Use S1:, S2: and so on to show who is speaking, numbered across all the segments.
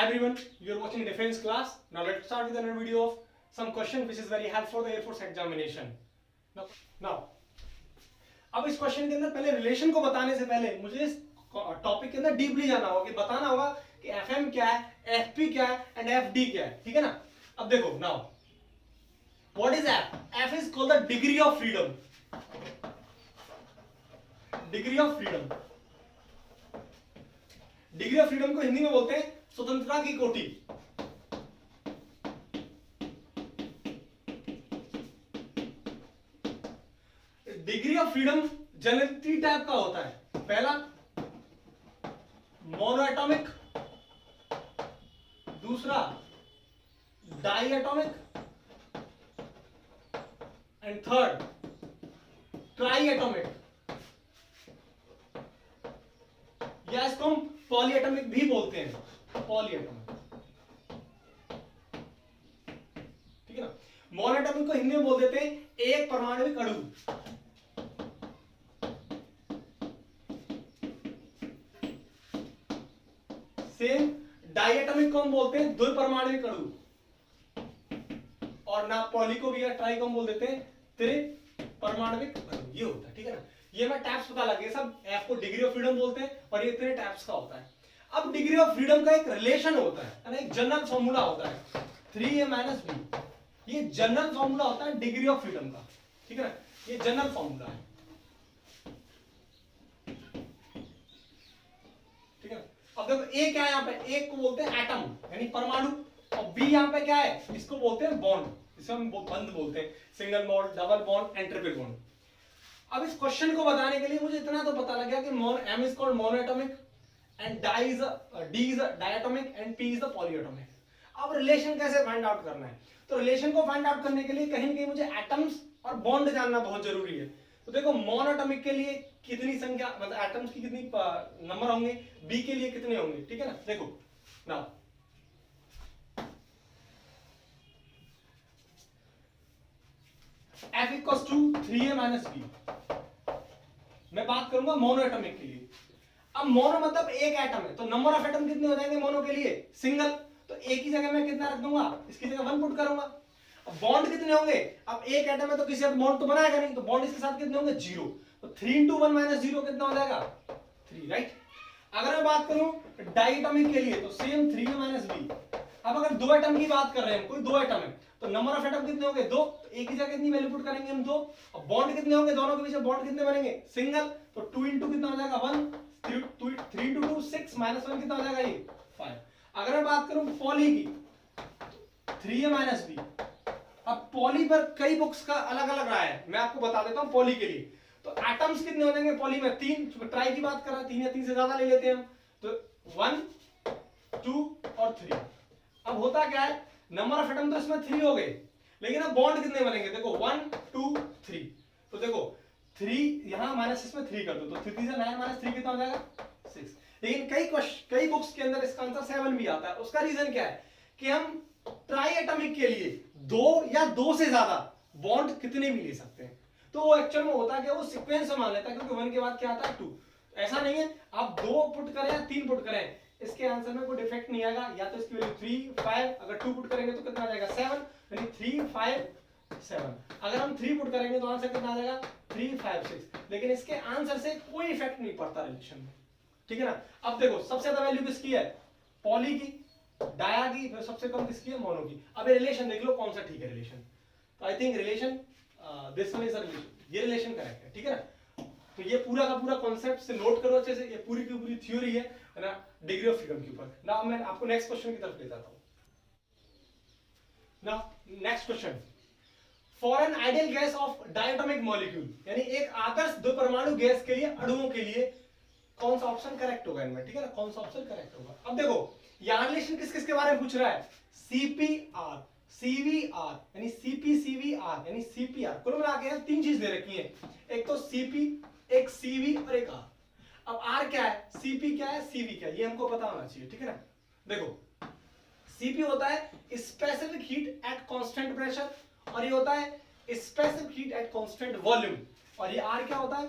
S1: everyone, you are watching defense class. Now let's start with another video of some question which is very helpful for the Air Force examination. Now अब इस question के अंदर पहले relation को बताने से पहले मुझे इस टॉपिक के अंदर डीपली जाना होगा कि बताना होगा कि एफएम क्या है, एफपी क्या है एंड एफडी क्या है. ठीक है ना. अब देखो now what is F. F is called the degree of freedom. Degree of freedom. Degree of freedom को हिंदी में बोलते हैं स्वतंत्रता की कोटि. Degree of freedom generally 3 type का होता है. पहला मोनोएटॉमिक, दूसरा डाइएटॉमिक एंड थर्ड ट्राइएटॉमिक, या इसको हम पॉलीएटॉमिक भी बोलते हैं. पॉलीएटॉमिक. ठीक है ना. मोनोएटॉमिक को हिंदी में बोल देते हैं एक परमाणुविक अणु. सेम डाइएटॉमिक को हम बोलते हैं द्विपरमाणुविक अणु. और ना पॉली को भी या ट्राई को हम बोल देते हैं त्रिपरमाणुविक अणु. ये होता है. ठीक है ना. ये मैं टैप्स पता लगे सब. एफ को डिग्री ऑफ फ्रीडम बोलते हैं और ये इतने टैप्स का होता है. अब डिग्री ऑफ फ्रीडम का एक रिलेशन होता है ना, एक जनरल फॉर्मूला होता है 3a - b. ये जनरल फॉर्मूला होता है डिग्री ऑफ फ्रीडम का. ठीक है ना. ये जनरल फॉर्मूला है. ठीक है. अब देखो ए क्या है यहाँ पे. ए को बोलते हैं एटम यानी परमाणु, और बी यहाँ पे क्या है, इसको बोलते हैं बॉन्ड. इसे हम बंध बोलते हैं. Single bond, double bond and triple bond. अब इस क्वेश्चन को बताने के लिए मुझे इतना तो पता लग गया कि M is called monoatomic and D is diatomic and P is the polyatomic. अब रिलेशन कैसे फाइंड आउट करना है. तो रिलेशन को फाइंड आउट करने के लिए कहीं ना कहीं मुझे एटम्स और बॉन्ड जानना बहुत जरूरी है. तो देखो मोनोएटॉमिक के लिए कितनी संख्या, मतलब एटम्स की कितनी नंबर होंगे, बी के लिए कितने होंगे. ठीक है ना. देखो now F equals to 3a - b. मैं बात करूंगा मोनोएटॉमिक के लिए. अब मोनो मतलब एक एटम है, तो नंबर ऑफ एटम कितने हो जाएंगे मोनो के लिए, सिंगल. तो एक ही जगह मैं कितना रख दूंगा, इसकी जगह 1 पुट करूंगा. अब बॉन्ड कितने होंगे, अब एक एटम है तो किसी साथ बॉन्ड तो बनाएगा नहीं, तो बॉन्ड इसके साथ कितने होंगे, 0. तो 3 × 1 - 0 कितना हो जाएगा, 3. राइट. अगर मैं बात करूं डाइएटॉमिक के लिए तो सेम 3a - b. अब अगर दो एटम की बात कर रहे हैं, कोई दो एटम है, तो नंबर ऑफ एटम कितने होंगे, 2. तो एक ही जगह कितनी वैल्यू पुट करेंगे हम, 2. अब बॉन्ड कितने होंगे दोनों के बीच में, बॉन्ड कितने बनेंगे, सिंगल. तो 2 × कितना हो जाएगा, 1. 3 × 2 6 - 1 कितना हो जाएगा, ये 5. अगर मैं बात करूं पॉली की, 3a - b. अब पॉली पर कई बुक्स का अलग अलग रहा है, मैं आपको बता देता हूं पॉली के लिए. तो एटम्स कितने हो जाएंगे पॉली में, 3. ट्राई की बात कर रहा है, 3 या 3 से ज्यादा ले लेते हैं हम. तो 1 2 और 3. अब होता क्या है, नंबर ऑफ एटम तो इसमें 3 हो गए, लेकिन अब बॉन्ड कितने बनेंगे, देखो 1 2 3. तो देखो 3 यहां माइनस इसमें 3 कर दो, तो 3 से 9 - 3 कितना हो जाएगा, 6. लेकिन कई बुक्स के अंदर इसका आंसर 7 भी आता है. उसका रीजन क्या है कि हम ट्राई एटॉमिक के लिए 2 या 2 से ज्यादा बॉन्ड कितने भी ले सकते हैं. तो वो एक्चुअल में होता है कि वो सीक्वेंस में मान लेता है, क्योंकि 1 के बाद क्या आता है 2. ऐसा नहीं है आप 2 पुट करें या 3 पुट करें, इसके आंसर में कोई डिफेक्ट नहीं आएगा. या तो इसकी वैल्यू 3 5, अगर 2 पुट करेंगे तो कितना आ जाएगा, 7. यानी 3 5 7. अगर हम 3 पुट करेंगे तो आंसर कितना आ जाएगा, 3 5 6. लेकिन इसके आंसर से कोई इफेक्ट नहीं पड़ता रिलेशन में. ठीक है ना. अब देखो सबसे ज्यादा वैल्यू किसकी है, पॉली की, डाया की, फिर सबसे कम किसकी है, मोनो की. अब ये रिलेशन देख लो कौन सा ठीक है रिलेशन. तो I think relation this one is a relation. ये रिलेशन करेक्ट है. ठीक है ना. तो ये पूरा का पूरा कॉन्सेप्ट से नोट करो अच्छे से. ये पूरी की पूरी थ्योरी है ना डिग्री ऑफ फ्रीडम के ऊपर. नाउ मैं आपको नेक्स्ट क्वेश्चन की तरफ ले जाता हूं. Now next question, for an ideal gas off diatomic molecule, यानी एक आदर्श दो परमाणु गैस के लिए, अणुओं के लिए कौन सा ऑप्शन करेक्ट होगा इनमें. ठीक है ना. कौन सा ऑप्शन करेक्ट होगा. अब देखो यहां रिलेशन किस किस के बारे में पूछ रहा है, CPR CVR यानी CP/CVR यानी CPR. कुल मिला के 3 चीज दे रखी है, एक तो CP, एक CV और एक R. अब R क्या है, CP क्या है, CV क्या है, ये हमको पता होना चाहिए. ठीक है ना. देखो CP होता है specific heat at constant pressure, और ये होता है specific heat at constant volume, और ये R क्या होता है,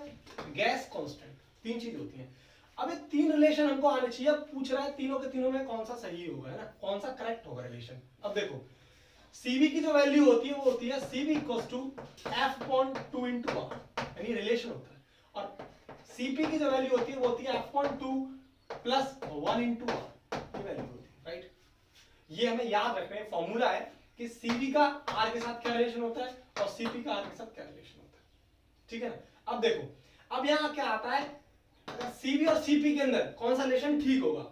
S1: गैस कांस्टेंट. 3 चीज होती हैं. अब ये तीन रिलेशन हमको आने चाहिए। अब पूछ रहा है तीनों के तीनों में कौन सा सही होगा, है ना, कौन सा करेक्ट होगा रिलेशन। अब देखो CV की जो वैल्यू होती है वो होती है CV equals to F/2 into R, यानी रिलेशन होता है। और CP की जो वैल्यू होती है वो होती है F/2 प्लस 1 इंटू R, ये वैल्यू होती है, राइट। ये हमें याद रखना है, फॉर्मूला है कि CV का R के साथ क्या रिलेशन होता है और CP का R के साथ क्या रिलेशन होता है, ठीक है ना। अब देखो, अब यहाँ क्या आता है, अगर CV और CP के अंदर कौन सा रिलेशन ठीक होगा,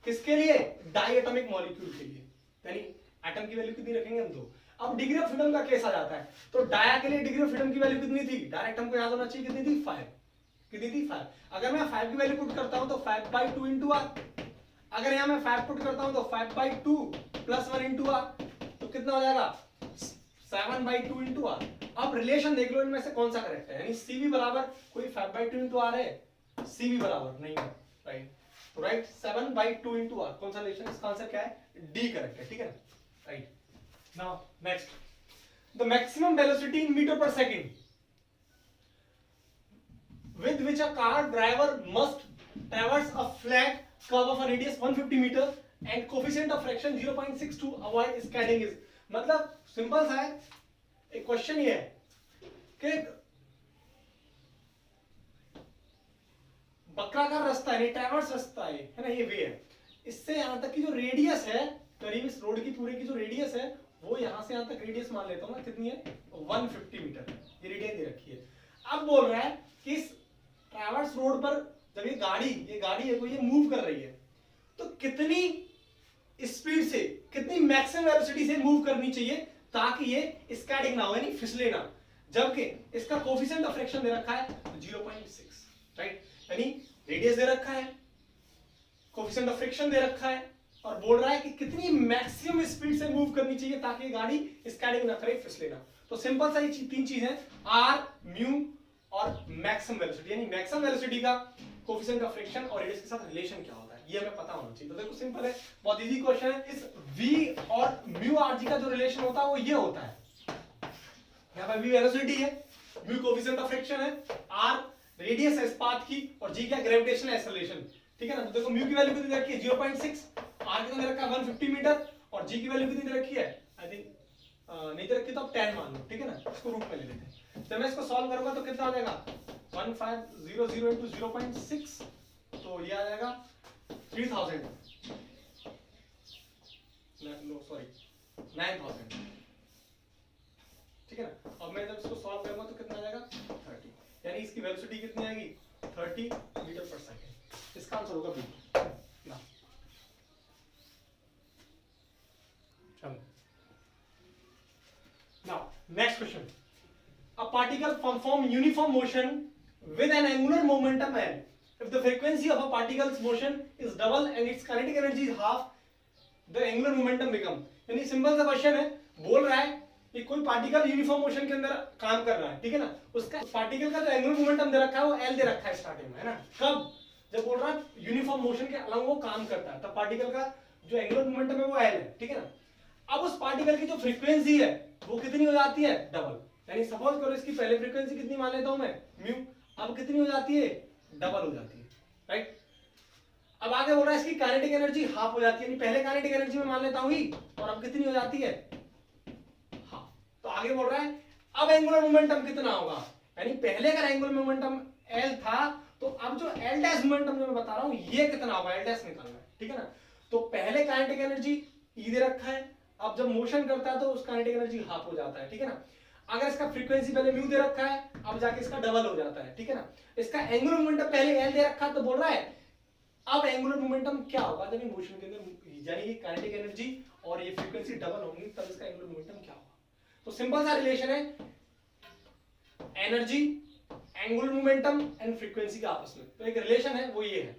S1: किसके लिए, डाइएटॉमिक मॉलिक्यूल के लिए, यानी एटम की वैल्यू कितनी रखेंगे हम तो। अब डिग्री ऑफ फ्रीडम का केस आ जाता है, तो डाया के लिए डिग्री ऑफ फ्रीडम की वैल्यू कितनी थी, डायरेक्ट हमको याद होना चाहिए कितनी थी, 5, कितनी थी 5। अगर मैं 5 की वैल्यू पुट करता हूं तो 5/2 इंटू R, अगर यहां मैं 5 पुट करता हूं तो 5/2 प्लस 1 इंटू R, तो कितना हो जाएगा 7/2 इंटू R। अब रिलेशन देख लो इनमें से कौन सा करेक्ट है, यानी CV बराबर कोई 5/2 इंटू R है, CV बराबर नहीं है, राइट। तो राइट 7/2 इंटू R कौन सा रिलेशन, इसका आंसर क्या है, D करेक्ट है, ठीक है, right. Now next, the maximum velocity in metre per second with which a car driver must traverse a flat curve of a radius 150 meter and coefficient of friction 0.6 to avoid skidding is, मतलब simple सा है, एक question ये है कि वक्राकार रास्ता है, traverse रास्ता है ना, ये वे है, इससे यहां तक की जो रेडियस है, करीब इस रोड की पूरे की जो रेडियस है वो यहां से यहां तक रेडियस मान लेता हूं मैं, कितनी है 150 मीटर, ये रेडियस दे रखी है। अब बोल रहा है कि इस ट्रैवर्स रोड पर जब ये गाड़ी है कोई, ये मूव कर रही है, तो कितनी स्पीड से, कितनी मैक्सिमम वेलोसिटी से मूव करनी चाहिए ताकि ये स्कैडिंग ना हो, यानी फिसले ना, जबकि इसका कोफिशिएंट ऑफ फ्रिक्शन दे रखा है 0.6, राइट, यानी रेडियस दे रखा है, कोफिशिएंट ऑफ फ्रिक्शन दे रखा है, और बोल रहा है कि कितनी मैक्सिमम स्पीड से मूव करनी चाहिए ताकि गाड़ी स्कैडिंग ना करे, फिसले ना। तो सिंपल सा ये तीन चीज है, R, म्यू और मैक्सिमम वेलोसिटी, यानी मैक्सिमम वेलोसिटी का कोफिशिएंट ऑफ फ्रिक्शन और रेडियस के साथ रिलेशन क्या होता है, ये हमें पता होना चाहिए। तो देखो सिंपल है, बहुत इजी क्वेश्चन है। इस v और म्यू rg का जो रिलेशन होता है वो ये होता है, यहाँ पर v वेलोसिटी है, म्यू कोफिशिएंट ऑफ फ्रिक्शन है, r रेडियस है इस पाथ की, और g क्या ग्रेविटेशनल एक्सेलरेशन, ठीक है ना। तो देखो म्यू की वैल्यू कितनी दे रखी है 0.6, r कितना दे रखा है 150 मीटर, और g की वैल्यू कितनी दे रखी है, आई थिंक नहीं दे रखी तो आप 10 मान लो, ठीक है ना, इसको रूट में ले लेते हैं। जब मैं इसको सॉल्व करूंगा तो कितना आ जाएगा 1500 into 0.6, तो ये आ जाएगा 3000, नो सॉरी 9000, ठीक है ना। अब मैं जब इसको सॉल्व करूंगा तो कितना आ जाएगा 30, यानी इसकी वेलोसिटी कितनी आएगी 30 मीटर पर सेकंड। इसका आंसर होगा बी ना। चलो now next question, a particle perform uniform motion with an angular momentum L if the frequency of a particle's motion is double and its kinetic energy is half, the angular momentum become, यानी simple सा question है, बोल रहा है कि कोई particle uniform motion के अंदर काम कर रहा है, ठीक है ना, उसका पार्टिकल का जो एंगुलर मोमेंटम दे रखा है वो L दे रखा है स्टार्टिंग में, है ना। कब, जब बोल रहा है यूनिफॉर्म मोशन के अलग वो काम करता है, तब पार्टिकल का जो एंगुलर मोमेंटम है वो L है, ठीक है ना। अब उस पार्टिकल की जो फ्रीक्वेंसी है वो कितनी हो जाती है, डबल, यानी सपोज करो इसकी पहले फ्रीक्वेंसी कितनी मान लेता हूं मैं म्यू, अब कितनी हो जाती है, डबल हो जाती है, राइट। अब आगे बोल रहा है इसकी काइनेटिक एनर्जी हाफ हो जाती है, यानी पहले काइनेटिक एनर्जी में मान लेता हूं ही, और अब कितनी हो जाती है हाफ। तो आगे बोल रहा है अब एंगुलर मोमेंटम कितना होगा, यानी पहले का एंगुलर मोमेंटम L था, तो अब जो L डैश मोमेंटम जो मैं बता रहा हूं ये कितना होगा, L डैश निकालना है, ठीक है ना। तो पहले काइनेटिक एनर्जी E दे रखा है, अब जब मोशन करता है तो उसका काइनेटिक एनर्जी हाफ हो जाता है, ठीक है ना। अगर इसका फ्रीक्वेंसी पहले म्यू दे रखा है, अब जाके इसका डबल हो जाता है, ठीक है ना। इसका एंगुलर मोमेंटम पहले L दे रखा है, तो बोल रहा है अब एंगुलर मोमेंटम क्या होगा जब ये मोशन के अंदर, यानी ये काइनेटिक एनर्जी और ये फ्रीक्वेंसी डबल होंगी, तब इसका एंगुलर मोमेंटम क्या होगा। तो सिंपल सा रिलेशन है energy, angular momentum and frequency का आपस में, तो एक रिलेशन है वो ये है,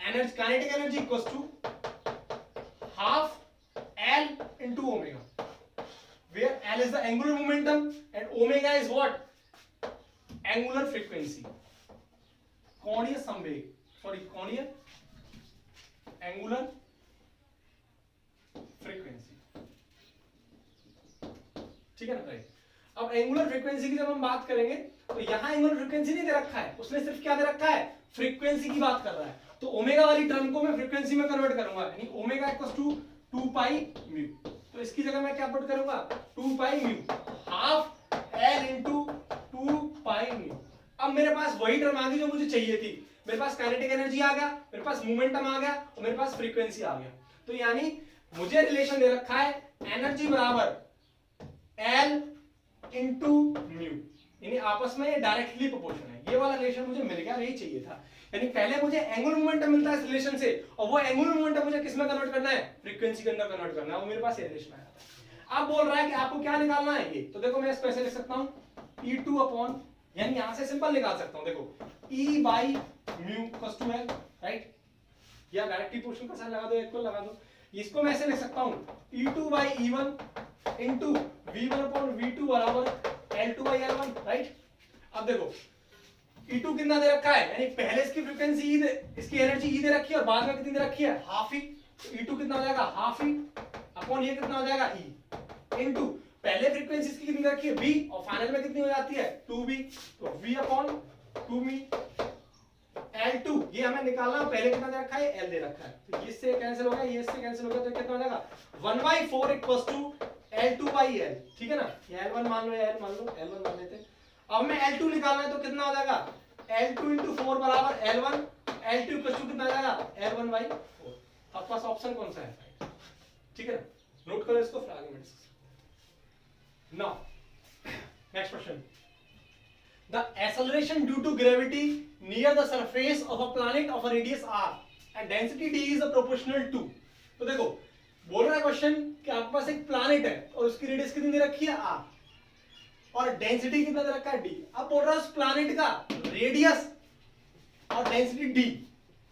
S1: energy kinetic energy equals to half L into omega, where L is the angular momentum and omega is what, angular frequency, कोणीय संवेग, सॉरी कोणीय एंगुलर फ्रीक्वेंसी, ठीक है ना, राइट। अब एंगुलर फ्रीक्वेंसी की जब हम बात करेंगे तो यहाँ एंगुलर फ्रीक्वेंसी नहीं दे रखा है, उसने सिर्फ क्या दे रखा है, फ्रीक्वेंसी की बात कर रहा है। तो ओमेगा वाली टर्म को मैं फ्रीक्वेंसी में कन्वर्ट करूंगा, यानी omega equals to 2 pi mu. तो इसकी जगह मैं क्या पुट करूंगा, 2 pi mu half L into 2 pi mu. अब मेरे पास वही टर्म आ गई जो मुझे चाहिए थी, मेरे पास काइनेटिक एनर्जी आ गया, मेरे पास मोमेंटम आ गया और मेरे पास फ्रीक्वेंसी आ गया। तो यानी मुझे रिलेशन दे रखा है एनर्जी बराबर एल इंटू म्यू, यानी आपस में ये डायरेक्टली प्रोपोर्शनल है। ये वाला रिलेशन मुझे मिल गया, यही चाहिए था। यानी पहले मुझे एंगुलर मोमेंटम मिलता है इस रिलेशन से, और वो एंगुलर मोमेंटम मुझे किस में कन्वर्ट करना है, फ्रीक्वेंसी के अंदर कन्वर्ट करना है। वो मेरे पास ये रिलेशन आया था। अब बोल रहा है कि आपको क्या निकालना है ये, तो देखो मैं इसको ऐसे लिख सकता हूं E2 अपॉन, यानी यहां से सिंपल निकाल सकता हूं, देखो E by mu equals to L, right, या डायरेक्टली प्रोपोर्शनल का साइन लगा दो, इक्वल लगा दो। इसको मैं ऐसे लिख सकता हूं E2 by E1 into V1 upon V2 बराबर L2 बाई L1, राइट। अब देखो E2 कितना दे रखा है, यानी पहले इसकी फ्रीक्वेंसी E इसकी एनर्जी E दे रखी है और बाद में कितनी दे रखी है, हाफ ही। तो E2 कितना हो जाएगा, हाफ ही अपॉन ये कितना हो जाएगा E इनटू पहले फ्रीक्वेंसी इसकी कितनी दे रखी है B, और फाइनल में कितनी हो जाती है 2B, तो V अपॉन 2B L2, ये हमें निकालना, पहले कितना दे रखा है, L दे रखा है। तो ये इससे कैंसिल हो गया, ये इससे कैंसिल हो गया, तो कितना हो जाएगा 1/4 equals to L2 by L, ठीक है ना। ये L1 मान लो या L मान लो, L1 मान लेते हैं। अब मैं L2 निकालना है तो कितना हो जाएगा, L2 into 4 बराबर L1, L2 इक्वल्स टू कितना आ जाएगा, L1/4। आपके पास ऑप्शन कौन सा है, ठीक है ना, नोट करो इसको फिर आगे में। Now next question, the acceleration due to gravity near the surface of a planet of a radius r and density d is proportional to। तो देखो बोल रहा है क्वेश्चन कि आपके पास एक प्लैनेट है और उसकी रेडियस कितनी दे रखी है r और डेंसिटी कितना दे रखा है d। अब बोल रहा है उस प्लैनेट का रेडियस और डेंसिटी d,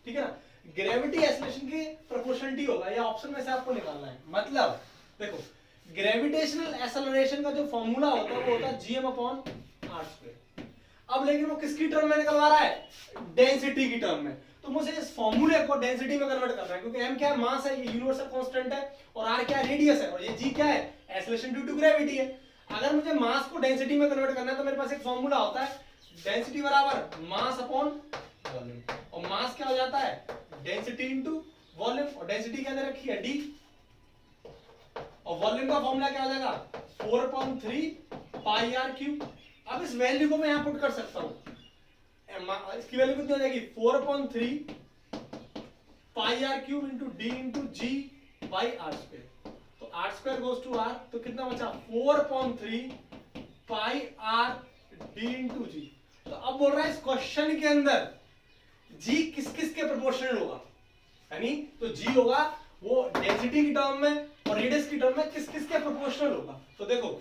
S1: ठीक है ना, ग्रेविटी एक्सेलरेशन के प्रोपोर्शनलिटी होगा, ये ऑप्शन में से आपको निकालना है। मतलब देखो ग्रेविटेशनल एक्सेलरेशन का जो फॉर्मूला होता है वो होता है gm/r²। अब लेकिन वो किसकी टर्म में निकलवा रहा है, डेंसिटी की टर्म में। तो मुझे इस फॉर्मूले को डेंसिटी में कन्वर्ट करना है, क्योंकि m क्या है, मास है, ये यूनिवर्सल कांस्टेंट है, और r क्या है, रेडियस है, और ये g क्या है, एक्सेलरेशन ड्यू टू ग्रेविटी है। अगर मुझे मास को डेंसिटी में कन्वर्ट करना है तो मेरे पास एक फॉर्मूला होता है डेंसिटी बराबर मास अपॉन वॉल्यूम, और मास क्या हो जाता है, डेंसिटी इनटू वॉल्यूम, और डेंसिटी क्या दे रखी है d, और वॉल्यूम का फॉर्मूला क्या हो जाएगा 4/3 पाई r क्यूब। अब इस वैल्यू को मैं यहां पुट कर सकता हूं, इसकी वैल्यू कितनी हो जाएगी 4/3 pi r cube into D into G by r²। तो r² गोज टू r, तो कितना बचा 4/3 पाई r d इंटू जी। तो अब बोल रहा है इस क्वेश्चन के अंदर g किस किस के प्रोपोर्शनल होगा, यानी तो g होगा वो डेंसिटी की टर्म में और रेडियस की टर्म में किस किस के प्रोपोर्शनल होगा। तो देखो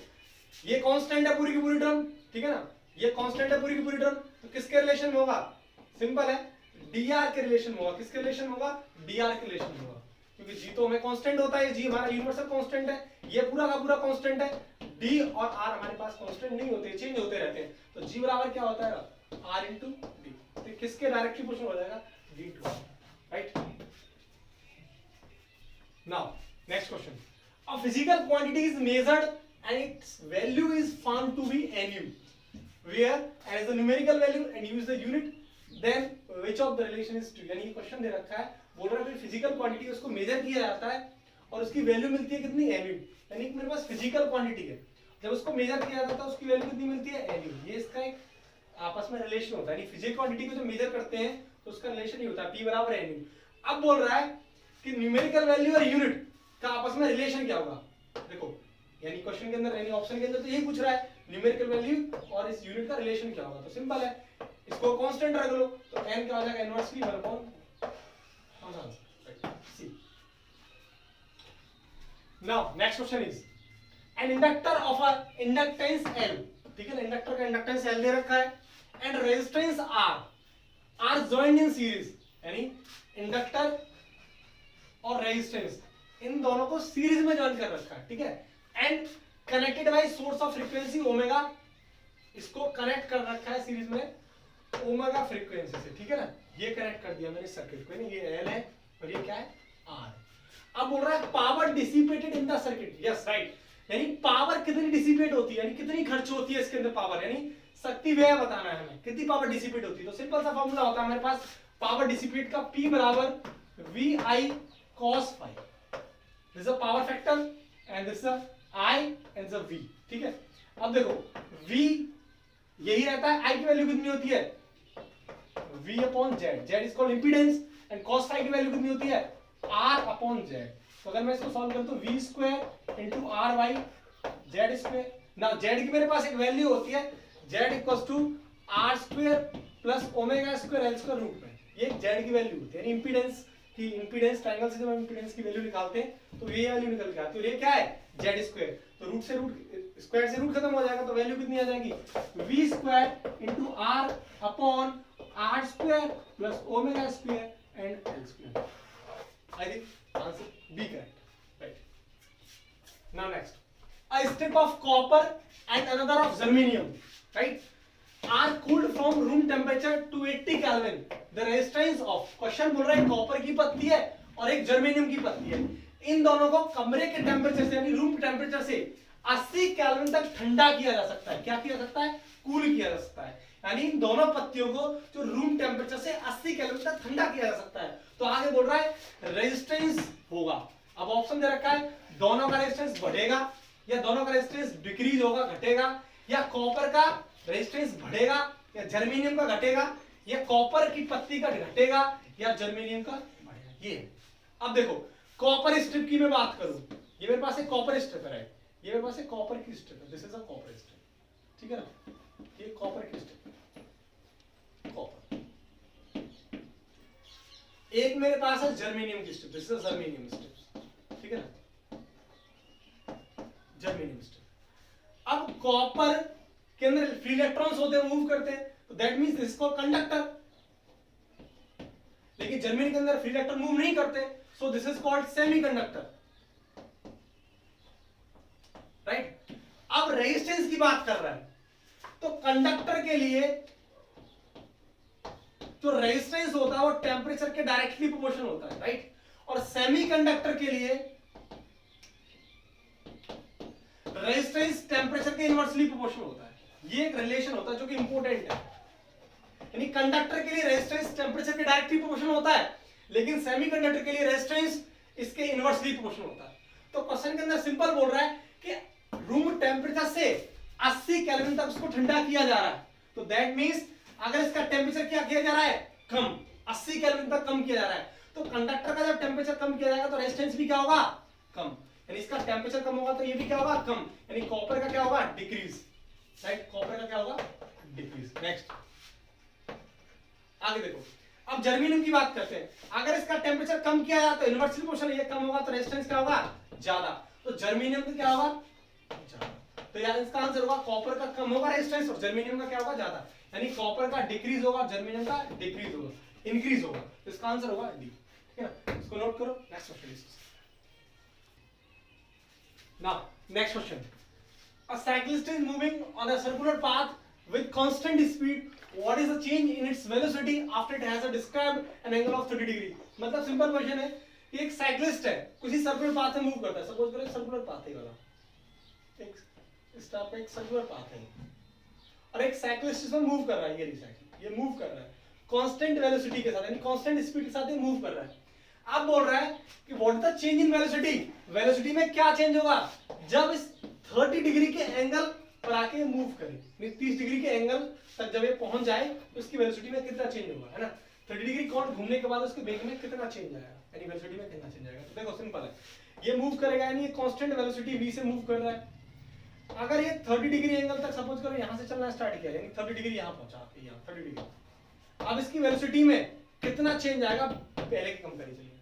S1: ये कांस्टेंट है पूरी की पूरी टर्म, ठीक है ना, ये कांस्टेंट है पूरी की पूरी टर्म, तो किसके रिलेशन में होगा, सिंपल है dr के रिलेशन में होगा। किसके रिलेशन में होगा, dr के रिलेशन में होगा, क्योंकि g तो हमें कांस्टेंट होता है, g हमारा यूनिवर्सल कांस्टेंट है, ये पूरा का पूरा कांस्टेंट है, d और r हमारे पास कांस्टेंट नहीं होते, चेंज होते रहते हैं। तो g बराबर क्या होता है r into d, तो किसके डायरेक्टली प्रोपोर्शनल हो जाएगा d to r, right. Now next question, a physical quantity is measured and its value is found to be nu, where n is the numerical value and u is the unit, then which of the relation is true। यानी ये question दे रखा है, बोल रहा है physical quantity उसको major किया जाता है और उसकी वैल्यू मिलती है कितनी nu, यानी मेरे पास फिजिकल क्वांटिटी है, जब उसको मेजर किया जाता है उसकी वैल्यू कितनी मिलती है nu। ये इसका एक आपस में रिलेशन होता है, यानी फिजिकल क्वांटिटी को जब मेजर करते हैं तो उसका रिलेशन ही होता है p बराबर nu। अब बोल रहा है कि न्यूमेरिकल वैल्यू और यूनिट का आपस में रिलेशन क्या होगा। देखो यानी क्वेश्चन के अंदर, यानी ऑप्शन के अंदर तो यही पूछ रहा है न्यूमेरिकल वैल्यू और इस यूनिट का रिलेशन क्या होगा। तो सिंपल है, इसको कांस्टेंट रख लो, तो n क्या हो जाएगा inversely 1/c। Now next question is an inductor of a inductance L, ठीक है ना, इंडक्टर का इंडक्टेंस L दे रखा है and resistance R are joined in series, यानी इंडक्टर और रेजिस्टेंस इन दोनों को सीरीज में ज्वाइन कर रखा है, ठीक है, and connected by source of frequency omega, इसको कनेक्ट कर रखा है सीरीज में ओमेगा फ्रीक्वेंसी से, ठीक है ना, ये कनेक्ट कर दिया मैंने सर्किट को, ये L है और ये क्या है R। अब बोल रहा है power dissipated in the circuit, yes right, यानी पावर कितनी डिसिपेट होती है, यानी कितनी खर्च होती है इसके अंदर पावर, यानी शक्ति व्यय बताना है हमें, कितनी पावर डिसिपेट होती है। तो सिंपल सा फॉर्मूला होता है हमारे पास पावर डिसिपेट का, P बराबर VI cos phi, this is a power factor and this is I and this V, ठीक है। अब देखो V यही रहता है, I की वैल्यू कितनी होती है V upon Z, Z is called impedance, and cos phi की वैल्यू कितनी होती है R अपॉन Z। तो अगर मैं इसको सॉल्व करूं तो V square into R by Z square, ना Z की मेरे पास एक वैल्यू होती है Z equals to R square plus omega square L square root में, ये Z की वैल्यू होती है, यानी इंपीडेंस की, इंपीडेंस ट्रायंगल से जब हम इंपीडेंस की वैल्यू निकालते हैं तो ये वैल्यू निकल के आती है। तो ये क्या है Z स्क्वायर, तो रूट से रूट स्क्वायर से रूट खत्म हो जाएगा, तो वैल्यू कितनी आ जाएगी V square into R upon R square plus omega square and L square. I think answer B correct. Right. Now next, a strip of copper and another of germanium, right, are cooled from room temperature to 80 Kelvin. The resistance of, question बोल रहा है copper की पत्ती है और एक germanium की पत्ती है, इन दोनों को कमरे के टेम्परेचर से यानी रूम टेम्परेचर से 80 केल्विन तक ठंडा किया जा सकता है। क्या किया जा सकता है? कूल किया जा सकता है, यानी इन दोनों पत्तियों को जो रूम टेम्परेचर से 80 केल्विन तक ठंडा किया जा सकता है। तो आगे बोल रहा है रेजिस्टेंस होगा, अब ऑप्शन दे रखा है दोनों का रेजिस्टेंस बढ़ेगा या दोनों का रेजिस्टेंस डिक्रीज होगा घटेगा, या कॉपर का रेजिस्टेंस बढ़ेगा या जर्मेनियम का घटेगा, या कॉपर की पत्ती का घटेगा या जर्मेनियम का बढ़ेगा। ये अब देखो कॉपर स्ट्रिप की मैं बात करूं, ये मेरे पास एक कॉपर स्ट्रिप है, ये मेरे पास एक कॉपर की स्ट्रिप है, this is a copper strip, ठीक है ना, ये कॉपर की स्ट्रिप है, कॉपर। एक मेरे पास है जर्मेनियम की strip, this is a germanium strip, ठीक है ना, जर्मेनियम स्ट्रिप। अब कॉपर के अंदर फ्री इलेक्ट्रॉन्स होते हैं, मूव करते हैं, तो that means this called conductor. लेकिन जर्मेनियम के अंदर फ्री इलेक्ट्रॉन मूव नहीं करते, so this is called semiconductor, right. अब रेजिस्टेंस की बात कर रहा है, तो कंडक्टर के लिए जो रेजिस्टेंस होता है वो टेम्परेचर के डायरेक्टली प्रोपोर्शनल होता है, राइट। और सेमीकंडक्टर के लिए रेजिस्टेंस टेम्परेचर के इनवर्सली प्रोपोर्शनल होता है। ये एक रिलेशन होता है जो कि इंपॉर्टेंट है, यानी कंडक्टर के लिए रेजिस्टेंस टेम्परेचर के डायरेक्टली प्रोपोर्शनल होता है, लेकिन सेमीकंडक्टर के लिए रेजिस्टेंस इसके इनवर्सली प्रोपोर्शनल होता है। तो क्वेश्चन के अंदर सिंपल बोल रहा है कि रूम टेम्परेचर से 80 केल्विन तक उसको ठंडा किया जा रहा है, तो दैट मींस अगर इसका टेम्परेचर क्या किया जा रहा है, कम, 80 केल्विन तक कम किया जा रहा है, तो कंडक्टर का जब टेम्परेचर कम किया जाएगा तो रेजिस्टेंस भी क्या होगा, कम, यानी इसका टेम्परेचर कम होगा तो ये भी क्या होगा, कम, यानी कॉपर का क्या होगा, डिक्रीज, राइट, कॉपर का क्या होगा, डिक्रीज। नेक्स्ट आगे देखो, अब जर्मेनियम की बात करते हैं, अगर इसका टेम्परेचर कम किया जाए तो इनवर्सली प्रोपोर्शनल ये कम होगा तो रेजिस्टेंस क्या होगा, ज्यादा, तो जर्मेनियम का क्या होगा, ज्यादा। तो यार इसका आंसर होगा कॉपर का कम होगा रेजिस्टेंस और जर्मेनियम का क्या होगा, ज्यादा, यानी कॉपर का डिक्रीज होगा, जर्मेनियम का डिक्रीज होगा, इंक्रीज होगा, तो इसका आंसर होगा डी, ठीक है ना, इसको नोट करो। Next question, now next question, a cyclist is moving on a circular path with constant speed, what is the change in its velocity after it has a described an angle of 30 degree। मतलब simple question है कि एक cyclist है किसी circular path में move करता है, suppose करो सर्कुलर पाथ है वाला, एक स्टाफ पे एक सर्कुलर पाथ है और एक साइक्लिस्ट इसमें मूव कर रहा है, ये साइकिल ये मूव कर रहा है कांस्टेंट वेलोसिटी के साथ, यानी कांस्टेंट स्पीड के साथ ये मूव कर रहा है। अब बोल रहा है कि what is the change in velocity, velocity में क्या चेंज होगा जब इस 30 डिग्री के एंगल पर आके मूव करे, 30 डिग्री के एंगल तक जब ये पहुंच जाए तो उसकी वेलोसिटी में कितना चेंज होगा, है ना, 30 डिग्री कोण घूमने के बाद उसके वेग में कितना चेंज आएगा, यानी वेलोसिटी में कितना चेंज आएगा। तो देखो सिंपल है, ये मूव करेगा यानी ये कांस्टेंट वेलोसिटी v से मूव कर रहा है। अगर ये 30 डिग्री एंगल तक सपोज करो यहां से चलना स्टार्ट किया, यानी 30 डिग्री यहां पहुंचा, यहां 30 डिग्री, अब इसकी वेलोसिटी में कितना चेंज आएगा पहले के कंपैरिजन में।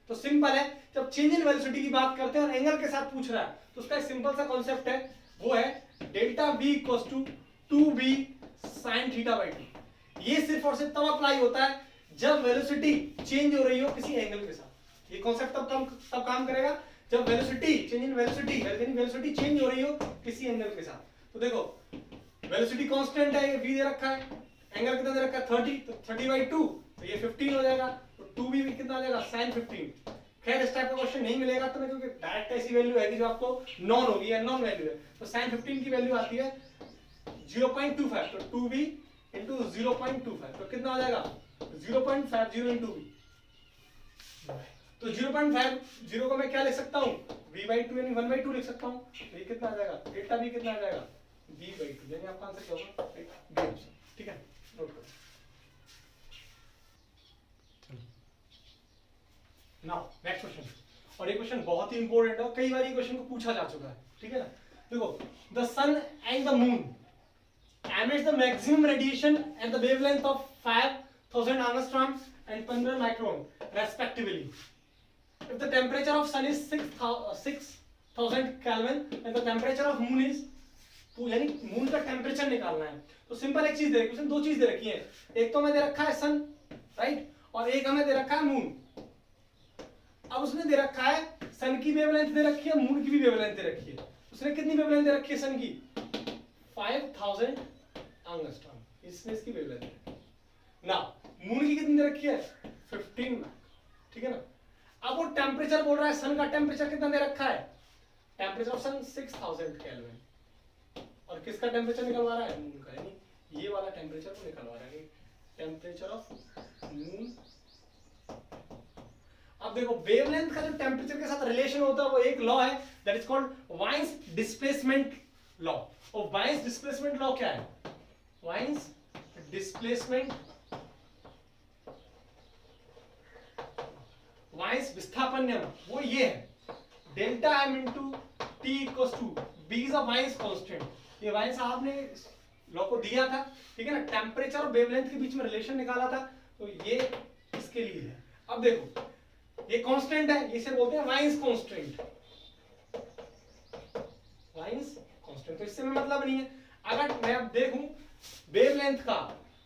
S1: तो सिंपल है, जब चेंज इन वेलोसिटी की बात करते हैं और एंगल के साथ पूछ रहा है तो उसका एक सिंपल सा कॉन्सेप्ट है, वो है delta v equals to 2b sin theta by 2। ये सिर्फ और सिर्फ तब अप्लाई होता है जब वेलोसिटी चेंज हो रही हो किसी एंगल के साथ। ये कॉन्सेप्ट तब काम करेगा जब वेलोसिटी चेंज इन वेलोसिटी, यानी वेलोसिटी चेंज हो रही हो किसी एंगल के साथ। तो देखो वेलोसिटी कांस्टेंट है, ये v दे रखा है, एंगल कितना दे रखा है 30, तो 30 बाई 2 तो ये 15 हो जाएगा, तो 2b कितना आ जाएगा sin 15, खैर इस टाइप का क्वेश्चन नहीं मिलेगा तुम्हें, क्योंकि डायरेक्ट ऐसी वैल्यू है कि जो आपको नॉन होगी या नॉन वैल्यू है। तो sin 15 की वैल्यू आती है 0.25, तो 2v इंटू 0.25, तो कितना आ जाएगा 0.50 इंटू v। तो 0.50 को मैं क्या लिख सकता हूँ v/2 यानी 1/2 लिख सकता हूँ। तो ये कितना आ जाएगा डेल्टा v कितना आ जाएगा v/2, यानी आपका आंसर क्या होगा बी ऑप्शन। ठीक है, नोट करो। नाउ नेक्स्ट क्वेश्चन, और ये क्वेश्चन बहुत ही इंपॉर्टेंट है, कई बार ये क्वेश्चन को पूछा जा चुका है। ठीक है ना, देखो the sun and the moon emits the maximum radiation at the wavelength of 5000 angstrom and 15 micron respectively. If the temperature of sun is 6000 Kelvin and the temperature of moon is, तो यानी मून का temperature निकालना है। तो simple एक चीज दे रखी है, दो चीज दे रखी है, एक तो हमें दे रखा है सन, राइट, और एक हमें दे रखा है मून। अब उसने दे रखा है सन की वेवलेंथ दे रखी है, मून की भी वेवलेंथ दे रखी है। उसने कितनी वेवलेंथ दे रखी है सन की 5000 एंगस्ट्रॉम, इसने इसकी वेवलेंथ है ना। मून की कितनी दे रखी है 15 मैक। ठीक है ना, अब वो टेम्परेचर बोल रहा है, सन का टेम्परेचर कितना दे रखा है, टेम्परेचर ऑफ सन 6000 केल्विन, और किसका टेम्परेचर निकलवा रहा है मून का, यानी ये वाला टेम्परेचर को निकलवा रहा है, टेम्परेचर ऑफ मून। अब देखो वेवलेंथ का जो टेम्परेचर के साथ रिलेशन होता है वो एक लॉ है, that is called Wien's displacement law. और वाइन्स डिस्प्लेसमेंट लॉ क्या है, वाइन्स डिस्प्लेसमेंट, वाइन्स विस्थापन नियम वो ये है, delta M into T equals to B is a Wien's constant. ये वाइन्स आपने लॉ को दिया था, ठीक है ना, टेम्परेचर और वेवलेंथ के बीच में रिलेशन निकाला था, तो ये इसके लिए है। अब देखो ये कांस्टेंट है, इसे बोलते हैं वाइन्स कांस्टेंट, वाइन्स कांस्टेंट। तो इससे में मतलब नहीं है, अगर मैं अब देखूं वेवलेंथ का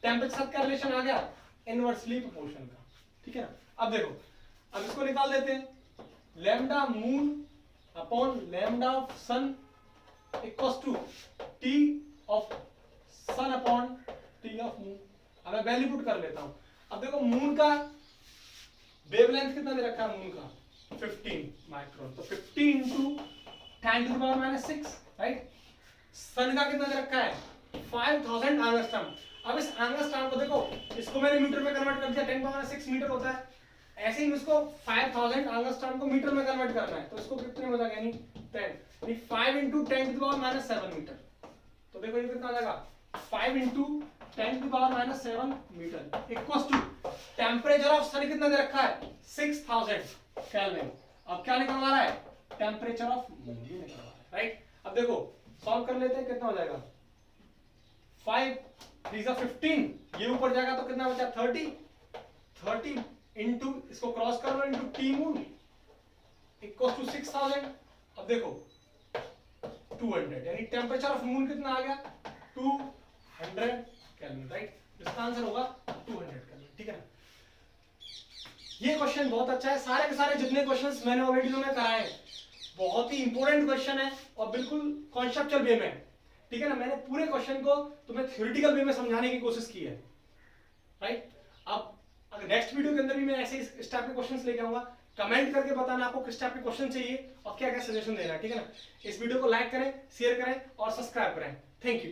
S1: टेम्परेचर का रिलेशन आ गया इनवर्सली प्रोपोर्शन का। ठीक है ना, अब देखो अब इसको निकाल देते हैं, lambda moon upon lambda of sun equals to T of sun upon T of moon. अब मैं वैल्यू पुट कर लेता हूं। अब देखो मून का वेवलेंथ कितना दे रखा है, मून का 15 माइक्रोन, तो 50 into 10 to the power -6, right. Sun का कितना दे रखा है 5000 एंगस्ट्रॉम। अब इस एंगस्ट्रॉम को देखो, इसको मैंने मीटर में कन्वर्ट कर दिया, 10⁻6 मीटर होता है। ऐसे ही इसको 5000 एंगस्ट्रॉम को मीटर में कन्वर्ट करना है, तो इसको कितने में हो जाएगा, यानी 10, यानी 5 into 10 to the power -7 metre. तो देखो ये कितना आ जाएगा 5 into 10 to the power -7 metre equals to temperature of sun कितना दे रखा है 6000 केल्विन। अब क्या निकलवा रहा है, टेम्परेचर ऑफ मून निकलवा रहा है, राइट। अब देखो सॉल्व कर लेते हैं, कितना हो जाएगा 5 3 15, ये ऊपर जाएगा तो कितना बचा 30 इंटू इसको क्रॉस कर लो into T moon equals to 6000। अब देखो 200, यानी टेम्परेचर ऑफ मून कितना आ गया 200 केल्विन, राइट। इसका आंसर होगा 200 केल्विन। ठीक है ना, ये क्वेश्चन बहुत अच्छा है। सारे के सारे जितने क्वेश्चंस मैंने ऑलरेडी तुम्हें कराए हैं बहुत ही इंपॉर्टेंट क्वेश्चन है और बिल्कुल कॉन्सेप्चुअल वे में, ठीक है ना। मैंने पूरे क्वेश्चन को तुम्हें थ्योरेटिकल वे में समझाने की कोशिश की है, राइट। अब अगर नेक्स्ट वीडियो के अंदर भी मैं ऐसे इस टाइप के क्वेश्चंस लेके आऊंगा, कमेंट करके बताना आपको किस टाइप के क्वेश्चन चाहिए और क्या क्या सजेशन देना है, ठीक है ना। इस वीडियो को लाइक करें, शेयर करें और सब्सक्राइब करें। Thank you.